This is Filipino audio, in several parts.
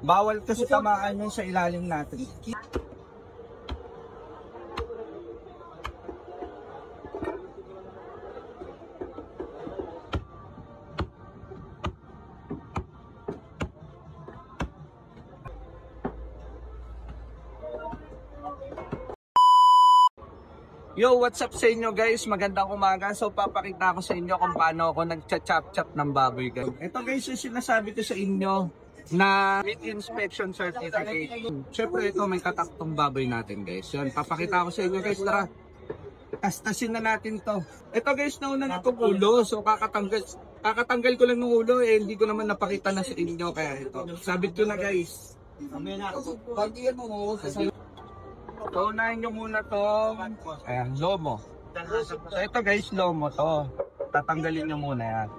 Bawal kasi tamaan yun sa ilalim natin. Yo, what's up sa inyo guys? Magandang umaga. So papakita ko sa inyo kung paano ako nagcha-chop-chop ng baboy guys. Ito guys yung sinasabi ko sa inyo na meat inspection certificate. Siyempre ito may kataktong baboy natin guys. Yan, papakita ko sa inyo guys. Tara, tastasin na natin to. Ito guys, nauna na itong ulo. So kakatanggal ko lang ng ulo eh. Hindi ko naman napakita na sa inyo. Kaya ito, sabit ko na guys. So, unahin nyo muna to. Ayan, lomo. So, ito guys, lomo to. Tatanggalin nyo muna yan.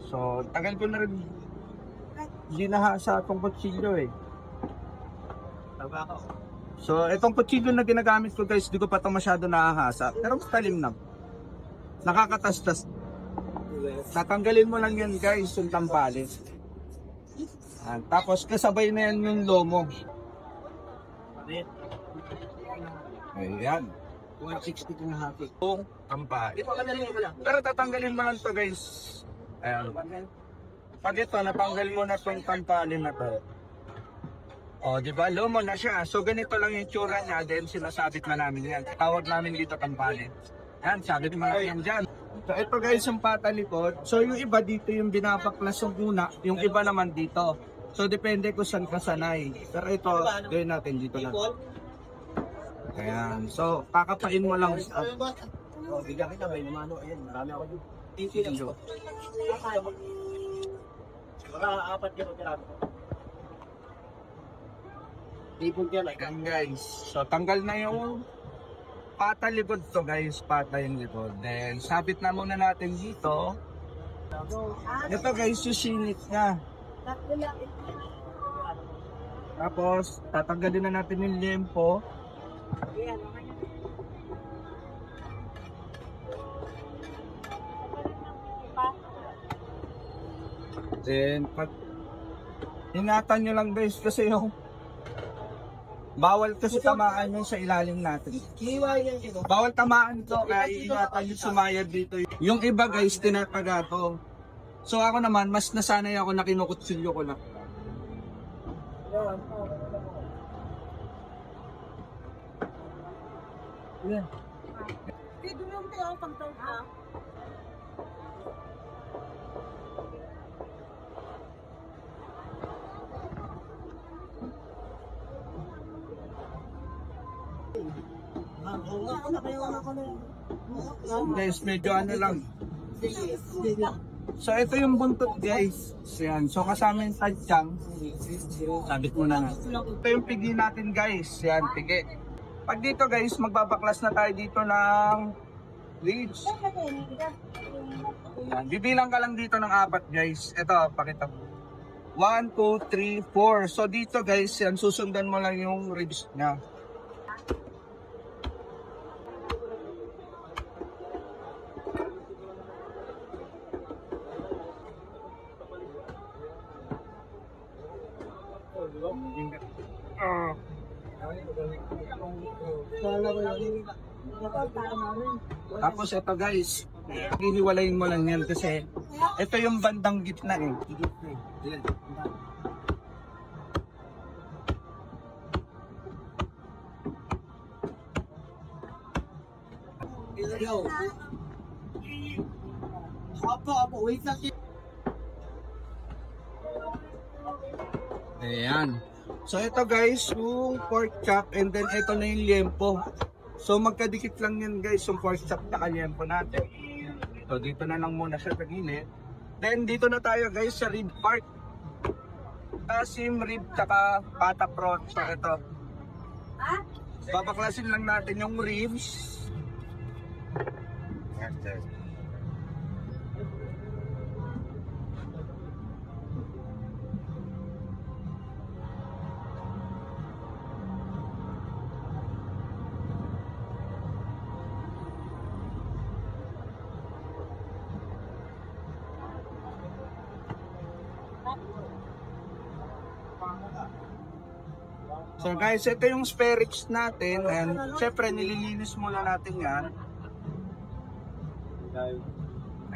So, tagal ko na rin ginahasa itong kutsilyo eh. So, itong kutsilyo na ginagamit ko guys, di ko pa ito masyado nakahasa. Pero mas talim na. Nakakatastas. Tatanggalin mo lang yan guys, yung tampalin. Tapos, kasabay na yan yung lomo. Ayan. 160 kung hati. Kung tampalin. Pero tatanggalin mo lang ito guys. Ayan. Pag ito, natanggal mo na itong tampalin na ito. O, diba? Lomo na siya. So, ganito lang yung tsura niya. Then, sinasabit na namin yan. Tawag namin dito tampalin. Ayan, sabit mo na yan dyan. So, ito guys, yung pata likod. So, yung iba dito yung binabaklas yung una. Yung iba naman dito. So, depende kung saan ka sanay. Pero ito, gawin natin dito lang. Ayan. So, kakapain mo lang. Bigyan kita, may namano. Ayan, marami ako dito. Baka apat yan o tirado. Tipon yan. Ayan guys. So, tanggal na yung pata likod to guys. Pata yung likod. Then, sabit na muna natin dito. Ito guys, yung sinit niya. Tapos, tatanggalin na natin yung lempo. Then, pag ingatan nyo lang guys kasi yung bawal kasi tamaan yun sa ilalim natin. Bawal tamaan to, kaya iingatan yung sumayad dito. Yung iba guys, tinataga to. So ako naman, mas nasanay ako na kinukutsilyo ko lang. Yan. Dito yung tayo ang pagtawag ka. Guys, medyo ano lang. So ito yung buntot guys. Yan. So kasama yung tadyang. Sabit mo na nga. Ito yung pigi natin guys. Yan, pigi. Pag dito guys, magbabaklas na tayo dito ng leads. Yan. Bibilang ka lang dito ng 4 guys. Ito, pakita mo. 1, 2, 3, 4. So dito guys, yan, susundan mo lang yung ribs niya. Tapos ito guys, hiniwalayin mo lang yan kasi ito yung bandang gitna eh. Ayan. So ito guys, yung pork chop and then ito na yung liempo. So magkadikit lang yan guys, yung pork chop na liempo natin. So dito na lang muna siya sa gilid. Then dito na tayo guys sa rib part. Asim, rib, tsaka pata prawn. So ito. Babaklasin lang natin yung ribs. So guys, ito yung spare ribs natin and syempre nililinis muna natin yan.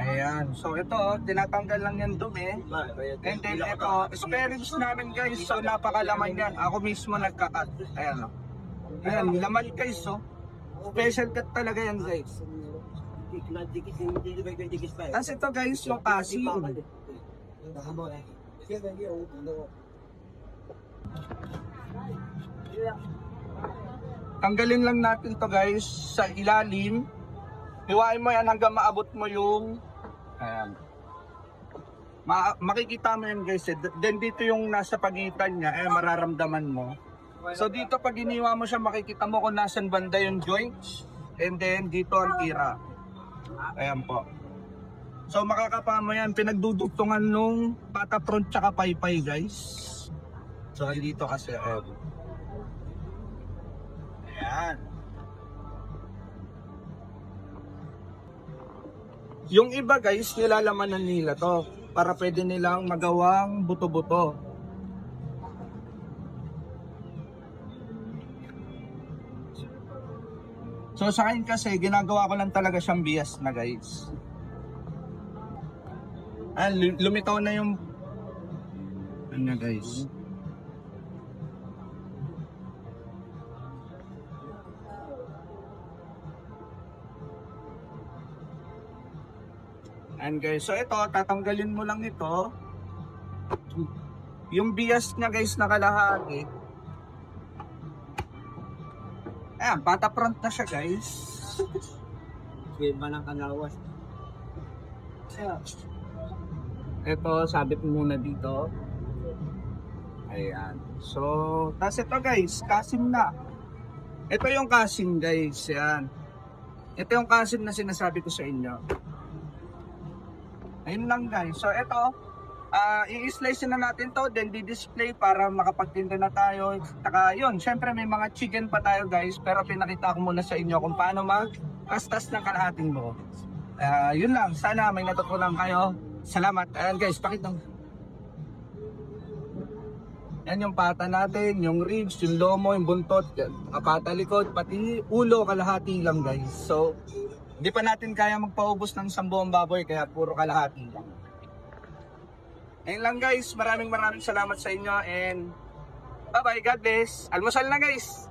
Ayan, so ito, tinatanggal lang yan dumi. And then ito, spare ribs namin guys, so napakalaman yan. Ako mismo nagka-cut. Ayan o. Ayan, laman guys o. Special cut talaga yan guys. Tapos ito guys, yung kasi. Tanggalin lang natin to guys sa ilalim. Hiwain mo yan hanggang maabot mo yung ayan. Makikita mo yan guys. Then dito yung nasa pagitan niya, mararamdaman mo. So dito pag iniwa mo siya, makikita mo kung nasan banda yung joints. And then dito ang tira. Ayan po. So makakapa mo yan, pinagdudugtungan nung pata front tsaka paypay guys. So dito kasi ayan. Yung iba guys, nilalamanan nila to para pwede nilang magawang buto-buto. So sa akin kasi, ginagawa ko lang talaga siyang bias na guys. Lumitaw na yung ano guys. And guys, so ito, tatanggalin mo lang ito. Yung bias niya guys, nakalahati. Ayan, pata front na siya guys. Iba ng kanawas. Ito, sabit mo muna dito. Ayan. So, tas ito guys, kasim na. Ito yung kasim guys, yan. Ito yung kasim na sinasabi ko sa inyo. Ayun lang guys. So ito, i-slice na natin to, then di-display para makapagtinda na tayo. Saka yun, syempre may mga chicken pa tayo guys, pero pinakita ko muna sa inyo kung paano mag-kastas ng kalahating buo. Yun lang, sana may natutunan kayo. Salamat. Ayan guys, pakita mo. Yan yung pata natin, yung ribs, yung lomo, yung buntot, pata likod, pati ulo, kalahati lang guys. So, hindi pa natin kaya magpaubos ng isang buong baboy, kaya puro kalahati lang. Ayun lang guys, maraming salamat sa inyo and bye bye, God bless. Almusal na guys!